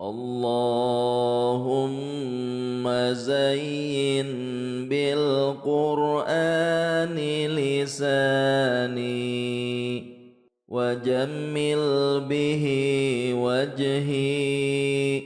اللهم زين بالقرآن لساني وجمل به وجهي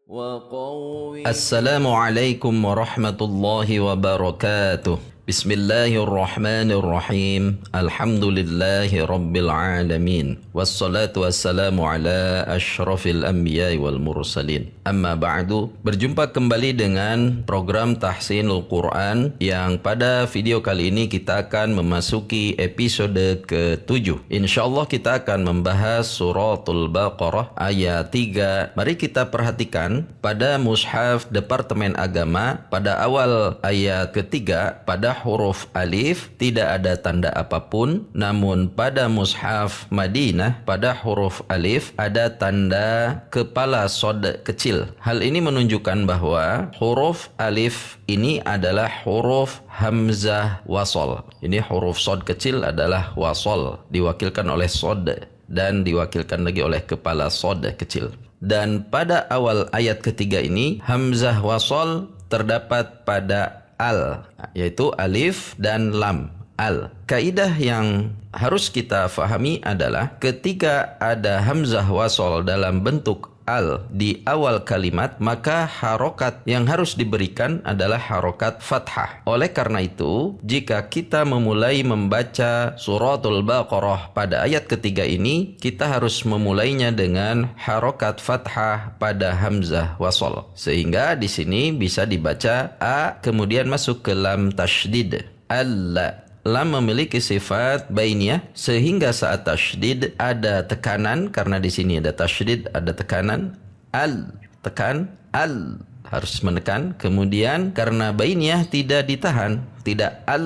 وقوي. السلام عليكم ورحمة الله وبركاته. بسم الله الرحمن الرحيم. الحمد لله رب العالمين والصلاة والسلام على أشرف الأنبياء والمرسلين. Amma ba'du. Berjumpa kembali dengan program Tahsinul Quran yang pada video kali ini kita akan memasuki episode ke-7. Insyaallah kita akan membahas suratul Baqarah ayat 3. Mari kita perhatikan pada mushaf Departemen Agama pada awal ayat ketiga pada huruf alif tidak ada tanda apapun, namun pada mushaf Madinah pada huruf alif ada tanda kepala shad kecil. Hal ini menunjukkan bahwa huruf alif ini adalah huruf hamzah wasol. Ini huruf shad kecil adalah wasol, diwakilkan oleh shad dan diwakilkan lagi oleh kepala shad kecil. Dan pada awal ayat ketiga ini hamzah wasol terdapat pada al, yaitu alif dan lam. Al. Kaidah yang harus kita fahami adalah ketika ada hamzah wasol dalam bentuk al di awal kalimat, maka harokat yang harus diberikan adalah harokat fathah. Oleh karena itu, jika kita memulai membaca suratul Baqarah pada ayat ketiga ini, kita harus memulainya dengan harokat fathah pada hamzah wasol. Sehingga di sini bisa dibaca a kemudian masuk ke lam tasydid. Alla. Lam memiliki sifat bainiyah sehingga saat tasydid ada tekanan, karena di sini ada tasydid, ada tekanan. Al, tekan, al harus menekan. Kemudian karena bainiyah tidak ditahan, tidak al,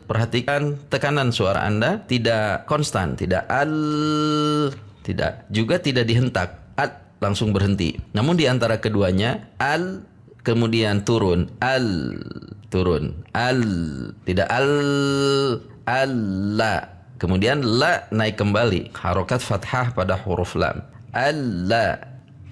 perhatikan tekanan suara Anda tidak konstan, tidak al, tidak, juga tidak dihentak, al langsung berhenti. Namun di antara keduanya al kemudian turun, al turun, al tidak al, alla. Kemudian la naik kembali, harokat fathah pada huruf lam, alla,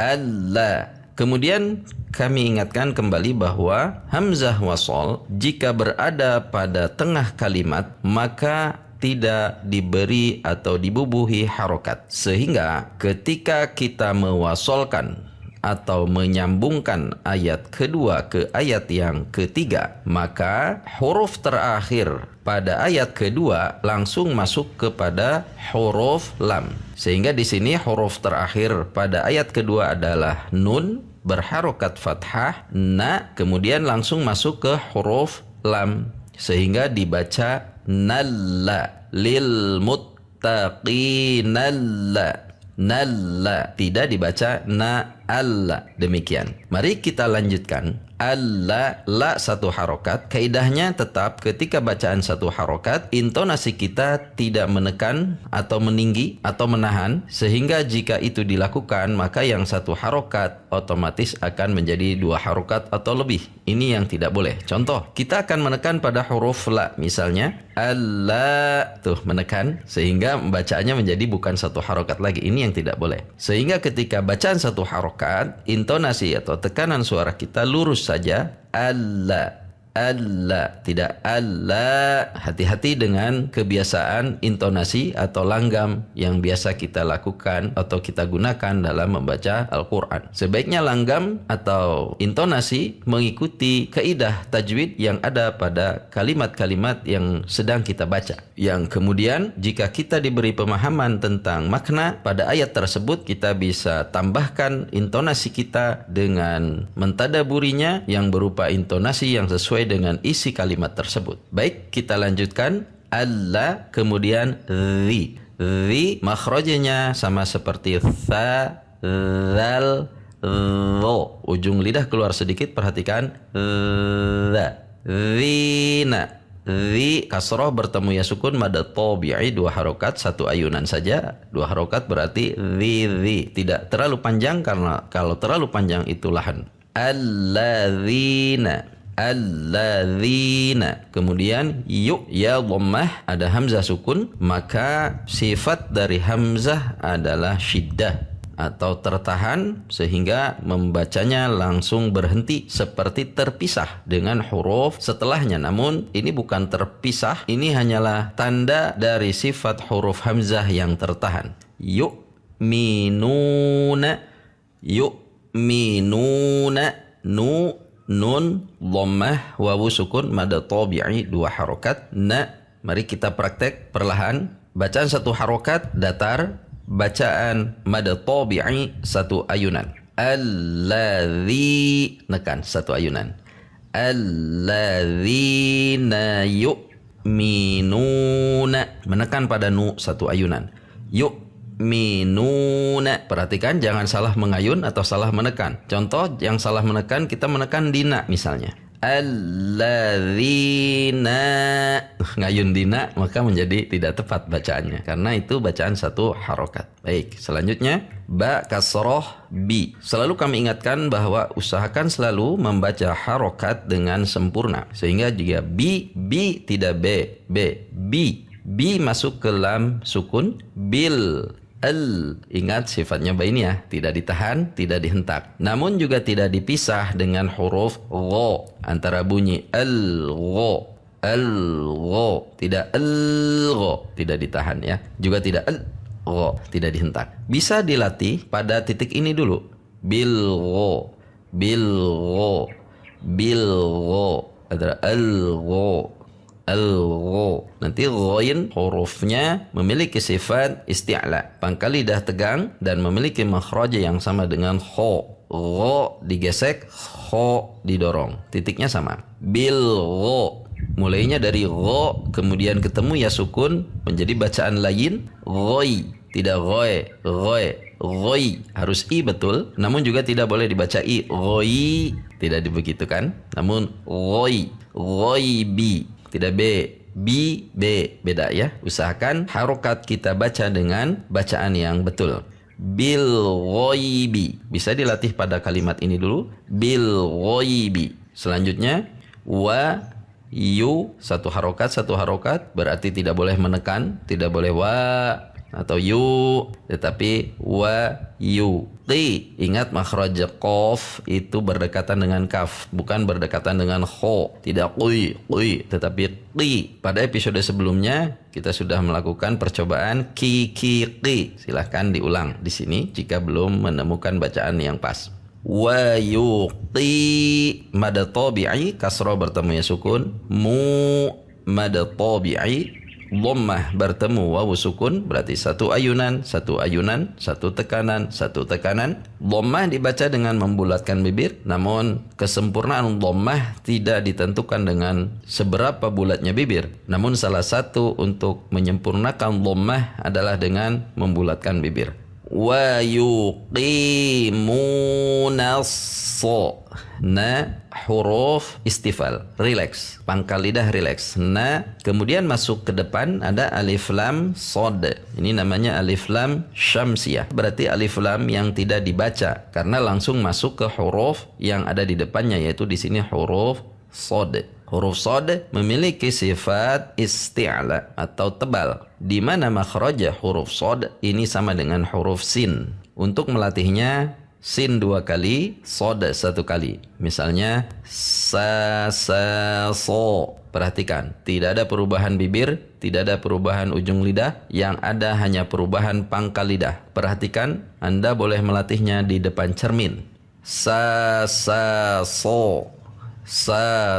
alla. Kemudian kami ingatkan kembali bahwa hamzah wasol jika berada pada tengah kalimat maka tidak diberi atau dibubuhi harokat, sehingga ketika kita mewasolkan atau menyambungkan ayat kedua ke ayat yang ketiga, maka huruf terakhir pada ayat kedua langsung masuk kepada huruf lam. Sehingga di sini huruf terakhir pada ayat kedua adalah nun berharokat fathah, na, kemudian langsung masuk ke huruf lam sehingga dibaca nalla lil muttaqinalla. Nalla, tidak dibaca na alla. Demikian. Mari kita lanjutkan. Alla, la satu harokat. Kaidahnya tetap ketika bacaan satu harokat, intonasi kita tidak menekan atau meninggi atau menahan, sehingga jika itu dilakukan maka yang satu harokat otomatis akan menjadi dua harokat atau lebih. Ini yang tidak boleh. Contoh, kita akan menekan pada huruf la, misalnya alla, tuh menekan, sehingga bacaannya menjadi bukan satu harokat lagi. Ini yang tidak boleh. Sehingga ketika bacaan satu harokat, intonasi atau tekanan suara kita lurus saja, alla, alla, tidak alla. Hati-hati dengan kebiasaan intonasi atau langgam yang biasa kita lakukan atau kita gunakan dalam membaca Al-Quran. Sebaiknya langgam atau intonasi mengikuti kaidah tajwid yang ada pada kalimat-kalimat yang sedang kita baca. Yang kemudian jika kita diberi pemahaman tentang makna pada ayat tersebut, kita bisa tambahkan intonasi kita dengan mentadaburinya yang berupa intonasi yang sesuai dengan isi kalimat tersebut. Baik, kita lanjutkan. Alla, kemudian ri. Ri makhrajnya sama seperti tha, zal, ro. Ujung lidah keluar sedikit, perhatikan. Za, rina. Ri kasroh bertemu ya sukun mad tabi'i, dua harokat, satu ayunan saja. Dua harokat berarti ri. Tidak terlalu panjang, karena kalau terlalu panjang itu lahan. Alladzina. Alladzina. Kemudian yuk, ya dhammah, ada hamzah sukun, maka sifat dari hamzah adalah syiddah. atau tertahan sehingga membacanya langsung berhenti seperti terpisah dengan huruf setelahnya. Namun ini bukan terpisah, ini hanyalah tanda dari sifat huruf hamzah yang tertahan. Yu'minuna, yu'minuna, nun, dhammah, wawu sukun, mad tabi'i 2 harokat. Mari kita praktek perlahan. Bacaan 1 harokat datar, bacaan mad tabi'i 1 ayunan. Alladzi, nekan 1 ayunan. Alladzina yu'minuna, menekan pada nu 1 ayunan. Yu'minuna, perhatikan jangan salah mengayun atau salah menekan. Contoh yang salah menekan, kita menekan dina misalnya. Alladzina, ngayun dina, maka menjadi tidak tepat bacaannya karena itu bacaan 1 harokat. Baik, selanjutnya ba kasroh bi. Selalu kami ingatkan bahwa usahakan selalu membaca harokat dengan sempurna, sehingga jika bi tidak bi masuk ke lam sukun, bil ingat sifatnya bainiyah, tidak ditahan, tidak dihentak, namun juga tidak dipisah dengan huruf gho antara bunyi al-gho, tidak al-gho, tidak ditahan ya, juga tidak al-gho, tidak dihentak. Bisa dilatih pada titik ini dulu, bil-gho, antara al-gho, nanti ghoin hurufnya memiliki sifat isti'la, pangkal lidah tegang dan memiliki makhraj yang sama dengan kho. Gho digesek, kho didorong, titiknya sama. Bil gho, mulainya dari gho kemudian ketemu ya sukun menjadi bacaan lain ghoi, tidak ghoi, harus i betul, namun juga tidak boleh dibaca i ghoi, tidak dibegitukan, namun ghoi bi, tidak b, beda ya. Usahakan harokat kita baca dengan bacaan yang betul. Bil ghoibi, bisa dilatih pada kalimat ini dulu, bil ghoibi. Selanjutnya wa yu, 1 harokat berarti tidak boleh menekan, tidak boleh wa atau yu, tetapi wa yu. Qi, ingat makhraj qaf itu berdekatan dengan kaf, bukan berdekatan dengan kho. Tidak qi, tetapi qi. Pada episode sebelumnya kita sudah melakukan percobaan qi. Silahkan diulang di sini jika belum menemukan bacaan yang pas. Wa yuqi, mad tabi'i kasrah bertemu ya sukun, mu mad tabi'i dhammah bertemu wawu sukun, berarti 1 ayunan, 1 tekanan. Dhammah dibaca dengan membulatkan bibir, namun kesempurnaan dhammah tidak ditentukan dengan seberapa bulatnya bibir, namun salah satu untuk menyempurnakan dhammah adalah dengan membulatkan bibir. Wa yuqimuna so, na huruf istifal, relax, pangkal lidah relax. Na, kemudian masuk ke depan ada alif lam sod. Ini namanya alif lam syamsiyah, berarti alif lam yang tidak dibaca karena langsung masuk ke huruf yang ada di depannya, yaitu di sini huruf sod. Huruf sod memiliki sifat isti'la atau tebal, di mana makhraj huruf sod ini sama dengan huruf sin. Untuk melatihnya, sin 2 kali, sod 1 kali. Misalnya sa, so. Perhatikan, tidak ada perubahan bibir, tidak ada perubahan ujung lidah, yang ada hanya perubahan pangkal lidah. Perhatikan, Anda boleh melatihnya di depan cermin. Sa, so. Sa,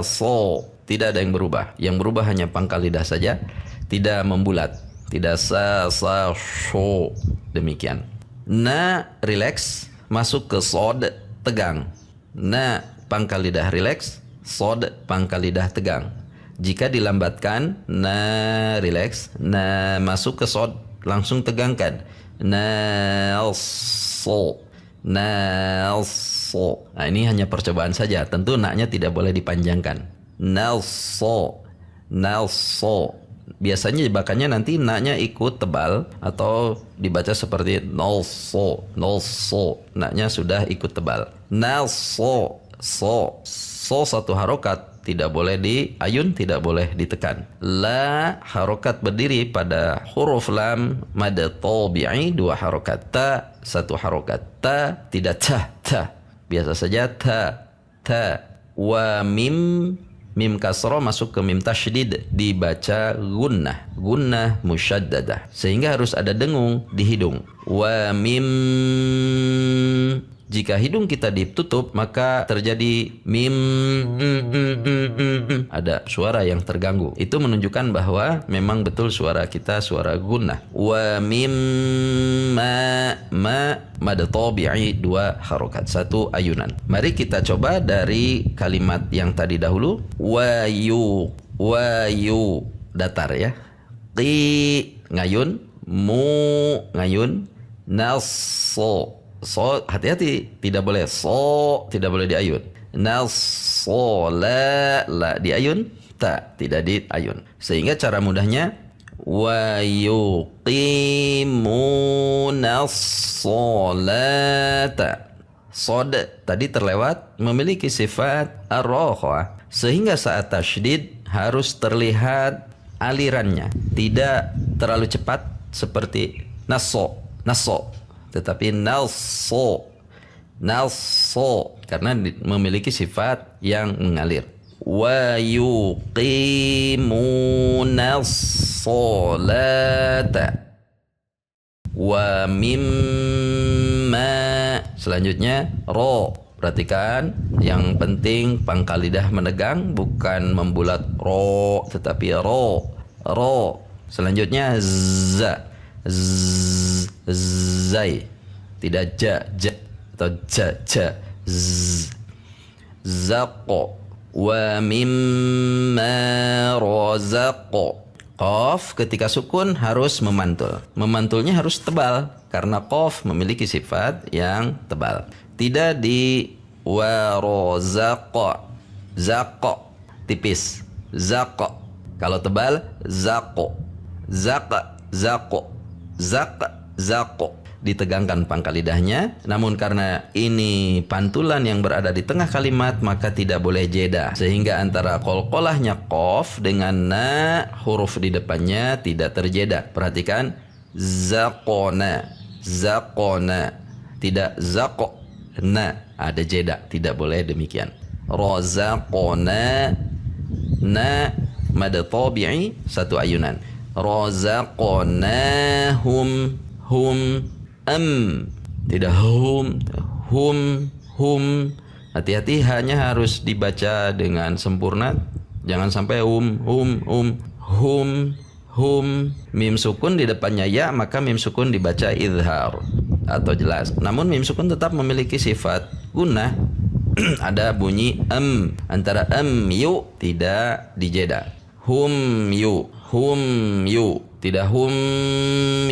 so. Tidak ada yang berubah. Yang berubah hanya pangkal lidah saja, tidak membulat. Tidak sa, so. Demikian. Na relax, masuk ke sod tegang. Na pangkal lidah relax, sod pangkal lidah tegang. Jika dilambatkan, na relax, na masuk ke sod langsung tegangkan. Na so, na so. Nah, ini hanya percobaan saja. Tentu na-nya tidak boleh dipanjangkan. Na so, na so. Biasanya jebakannya nanti na-nya ikut tebal atau dibaca seperti no so. Na-nya sudah ikut tebal. Na so, 1 harokat tidak boleh diayun, tidak boleh ditekan. La harokat berdiri pada huruf lam mad tabi'i 2 harokat. Ta 1 harokat. Ta tidak ta. Biasa saja ta. Wa mim kasroh masuk ke mim tasydid dibaca gunnah musyaddadah, sehingga harus ada dengung di hidung. Wa mim, jika hidung kita ditutup maka terjadi mim, ada suara yang terganggu. Itu menunjukkan bahwa memang betul suara kita suara gunnah. Wa mim ma mad tabi'i 2 harokat, 1 ayunan. Mari kita coba dari kalimat yang tadi dahulu. Wa yu datar ya. Qi ngayun, mu ngayun, nasso hati-hati, tidak boleh tidak boleh diayun. Nasso la diayun, tidak diayun. Sehingga cara mudahnya wa yuqimunas sholata. Sod tadi terlewat memiliki sifat ar-rakhah, sehingga saat tasydid harus terlihat alirannya, tidak terlalu cepat seperti nasso, tetapi nasso karena memiliki sifat yang mengalir. Wa yuqimunas sholata wa mimma. Selanjutnya ro. Perhatikan, yang penting pangkal lidah menegang, bukan membulat ro, tetapi ro. Selanjutnya zai, tidak ja atau ja. Zaqo wa mimma razaqo. Qaf ketika sukun harus memantul. Memantulnya harus tebal karena qaf memiliki sifat yang tebal. Tidak di wa razaqo. Zaqo tipis. Zaqo. Kalau tebal zaqo. Zaqo. Ditegangkan pangkal lidahnya. Namun karena ini pantulan yang berada di tengah kalimat, maka tidak boleh jeda, sehingga antara qalqalahnya qaf dengan na, huruf di depannya tidak terjeda. Perhatikan, zaqona, tidak zaqona, ada jeda, tidak boleh demikian. Razaqona, na mad tabi'i 1 ayunan. Razaqnahum, tidak hum. Hati-hati, hanya harus dibaca dengan sempurna, jangan sampai hum. Mim sukun di depannya ya, maka mim sukun dibaca idhar atau jelas. Namun mim sukun tetap memiliki sifat gunnah. Ada bunyi antara yu tidak dijeda. Hum yu, tidak hum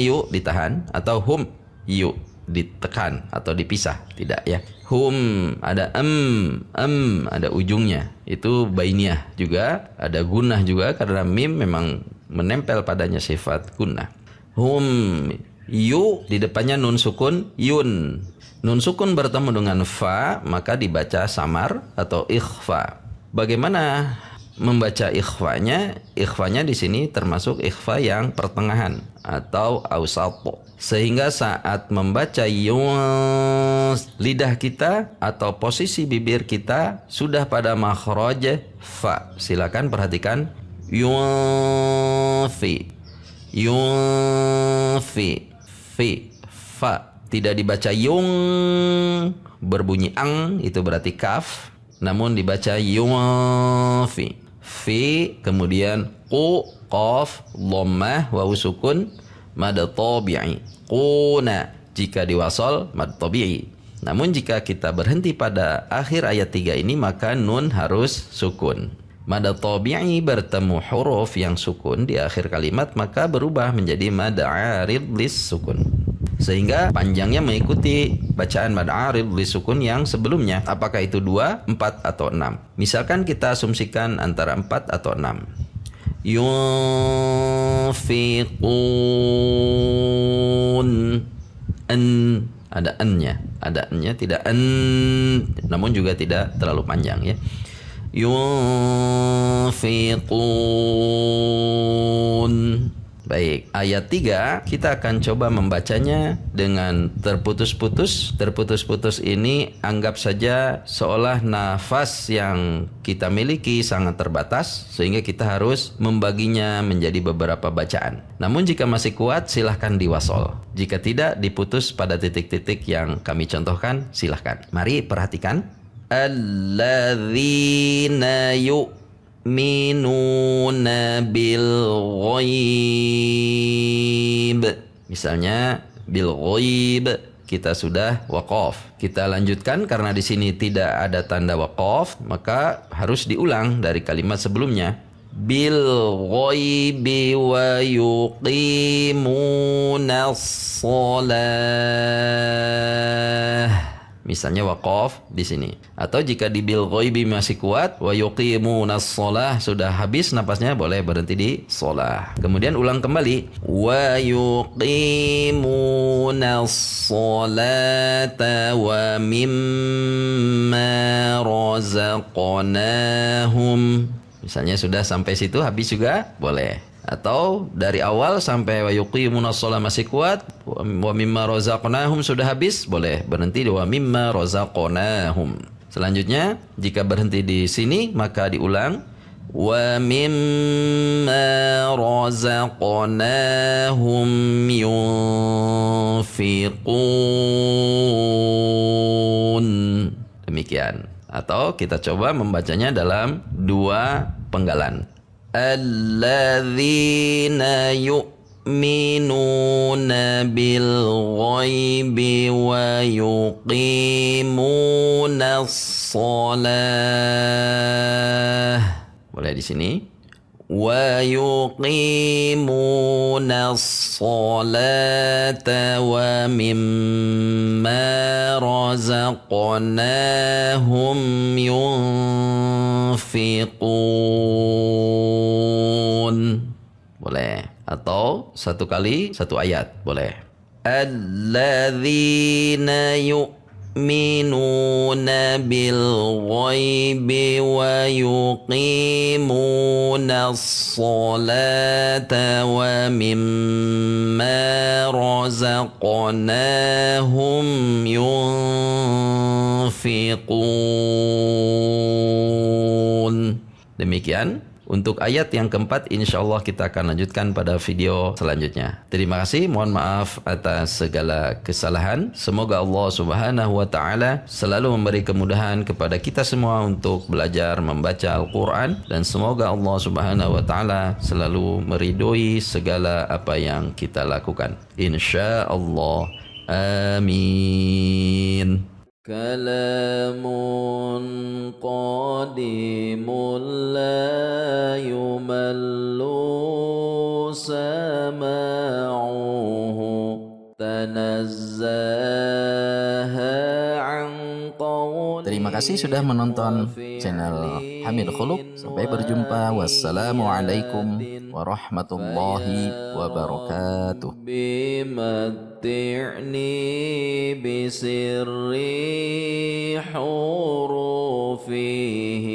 yu ditahan, atau hum yu ditekan atau dipisah, tidak ya. Hum ada ada ujungnya, itu bainiyah juga, ada gunnah juga karena mim memang menempel padanya sifat gunnah. Hum yu di depannya nun sukun yun. Nun sukun bertemu dengan fa maka dibaca samar atau ikhfa. Bagaimana membaca ikhfanya? Ikhfanya di sini termasuk ikhfa yang pertengahan atau ausat. Sehingga saat membaca yun, lidah kita atau posisi bibir kita sudah pada makhraj fa. Silakan perhatikan yunfi, fa. Tidak dibaca yung berbunyi ang, itu berarti kaf, namun dibaca yunfi. Fi, kemudian qu, qaf, dhammah, wawu sukun, mad tabi'i. Quna, jika diwasal mad tabi'i. Namun jika kita berhenti pada akhir ayat 3 ini, maka nun harus sukun. Mad tabi'i bertemu huruf yang sukun di akhir kalimat, maka berubah menjadi mad arid lis sukun. Sehingga panjangnya mengikuti bacaan mad arid lis sukun yang sebelumnya. Apakah itu 2, 4, atau 6? Misalkan kita asumsikan antara 4 atau 6. Yunfiqun, ada ennya, tidak en, namun juga tidak terlalu panjang ya. yunfiqun. Baik, ayat 3 kita akan coba membacanya dengan terputus-putus. Terputus-putus ini anggap saja seolah nafas yang kita miliki sangat terbatas, sehingga kita harus membaginya menjadi beberapa bacaan. Namun jika masih kuat silahkan diwasol. Jika tidak, diputus pada titik-titik yang kami contohkan, silahkan. Mari perhatikan. Alladzina minuna bil ghaib. Misalnya bil ghaib kita sudah waqaf. Kita lanjutkan karena di sini tidak ada tanda waqaf, maka harus diulang dari kalimat sebelumnya. Bil ghaibi wa yuqimunas shalah. Misalnya waqaf di sini. Atau jika di bil ghaibi masih kuat, wa yuqimunas shalah sudah habis napasnya, boleh berhenti di shalah. Kemudian ulang kembali. Wa yuqimunas shalata wa mimma razaqnahum. Misalnya sudah sampai situ habis juga, boleh. Atau dari awal sampai wa yuqimunas shalah masih kuat, wa mimma razaqnahum sudah habis, boleh berhenti di wa mimma razaqnahum. Selanjutnya jika berhenti di sini maka diulang wa mimma razaqnahum yunfiqun. Demikian. Atau kita coba membacanya dalam dua penggalan. Alladzina yu'minuna bil ghaibi wa yuqimunas shalah. Boleh di sini. Wa yuqimunas shalata wa mimma razaqnahum yunfiqun. Boleh. Atau satu kali satu ayat, boleh. Alladzina yu'minuna bil ghaibi wa yuqimunas shalata wa mimma razaqnahum yunfiqun. Demikian. Untuk ayat yang keempat insyaallah kita akan lanjutkan pada video selanjutnya. Terima kasih, mohon maaf atas segala kesalahan. Semoga Allah Subhanahu wa taala selalu memberi kemudahan kepada kita semua untuk belajar membaca Al-Qur'an, dan semoga Allah Subhanahu wa taala selalu meridhoi segala apa yang kita lakukan. Insyaallah. Amin. كلام قديم لا يمل سماعه تنزه عن قول. Terima kasih sudah menonton channel Hamid Khuluq. Sampai berjumpa. Wassalamualaikum warahmatullahi wabarakatuh. متعني بسر حروفه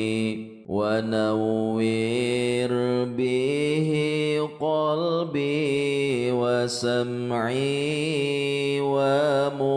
ونوّر به قلبي وسمعي ومقلتي